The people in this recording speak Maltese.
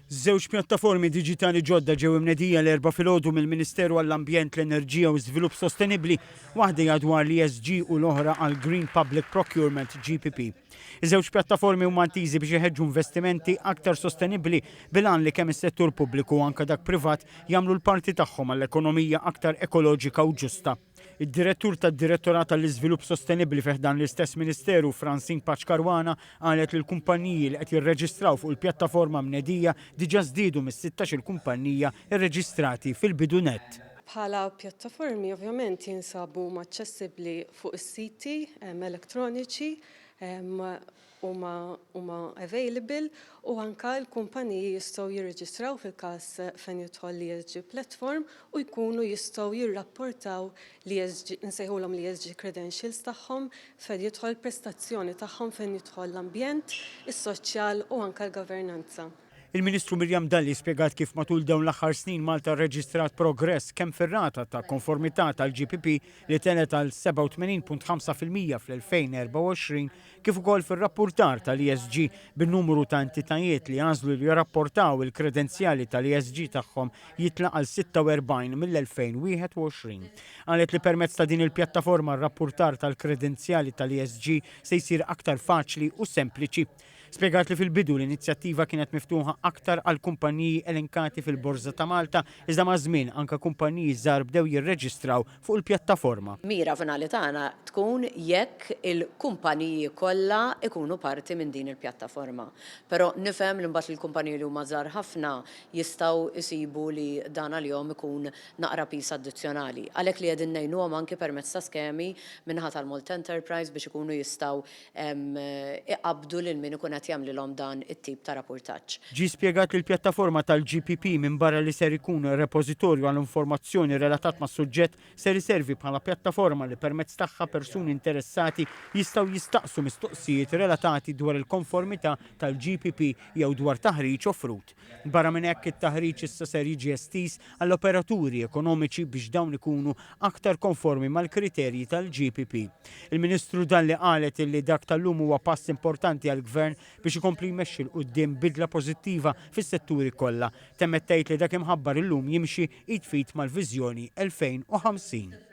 Żewġ pjattaformi diġitali ġodda ġew imnedija l-erba' filgħodu mill-Ministeru għall-Ambjent, l-Enerġija u Żvilupp Sostenibbli, waħda hija dwar l-ESG u l-oħra għal Green Public Procurement GPP. Iż-żewġ pjattaformi huma ntiżi biex iħeġġu investimenti aktar sostenibbli bil-għan li kemm is-settur pubbliku u anke dak privat jagħmlu l-parti tagħhom għall-ekonomija aktar ekoloġika u ġusta. Id-direttur tad-Direttorat tal-Iżvilupp Sostenibbli fih dan l-istess Ministeru, Francine Paċkarwana, qalet li l-kumpaniji li qed jirreġistraw fuq il-pjattaforma mnedija diġà żdiedu mis-16 kumpanija irreġistrati fil-bidu nett. Bħala pjattaformi ovvjament jinsabu aċċessibbli fuq is-siti elettroniċi huma available u anke l-kumpaniji jistgħu jirreġistraw fil-każ fejn jidħol l-ESG platform u jkunu jistgħu jirrapportaw nsejħulhom l-ESG credentials tagħhom fejn jidħol prestazzjoni tagħhom fejn jidħol l-ambjent, is-soċjal u anke l-governanza. Il-Ministru Mirjam Dalli spjegat kif matul dawn l-aħħar snin Malta rreġistrat progress kemm fir-rata ta' konformità tal-GPP li tenet għal 87.5% fl-2024 kif ukoll fir-rappurtar tal-ESG bin-numru ta' entitajiet li għażlu li jirrapportaw il-kredenzjali tal-ESG tagħhom jitlaq għal 46 mill-2021. Qalet li permezz ta' din il-pjattaforma r-rappurtar tal-kredenzjali tal-ESG se jsir aktar faċli u sempliċi. Spjegat li fil-bidu l-inizjattiva kienet miftuħa aktar għal kumpaniji elenkati fil-Borża ta' Malta, iżda ma' żmien anke kumpaniji żgħar bdew jirreġistraw fuq il-pjattaforma. Mira finali tagħna tkun jekk il-kumpaniji kollha ikunu parti minn din il-pjattaforma. Però nifhem li mbagħad il-kumpaniji li huma żgħar ħafna jistgħu isibu li dan għalihom ikun naqra pis addizzjonali. Għalhekk li qegħdin ngħinuhom anke permezz ta' skemi minħa tal-Malta Enterprise biex ikunu jistgħu iqabdu lil min ikun jagħmlilhom dan it-tip ta' rapportaġġ. Ġie spjegat li l-pjattaforma tal-GPP minn barra li ser ikun repożitorju għall informazzjoni relatat mas suġġett ser iservi bħala pjattaforma li permezz tagħha persuni interessati jistgħu jistaqsu mistoqsijiet relatati dwar il-konformità tal-GPP jew dwar taħriġ offrut. Barra minn hekk it-taħriġ issa ser jiġi estiż għall-operaturi ekonomiċi biex dawn ikunu aktar konformi mal-kriterji tal-GPP. Il-Ministru Dalli qalet li dak tal-lum huwa pass importanti għall-Gvern biex ikompli jmexxi l quddiem bidla pożittiva fis-setturi kollha. Temmet tgħid li dak imħabbar illum jimxi id fit mal-Viżjoni 2050.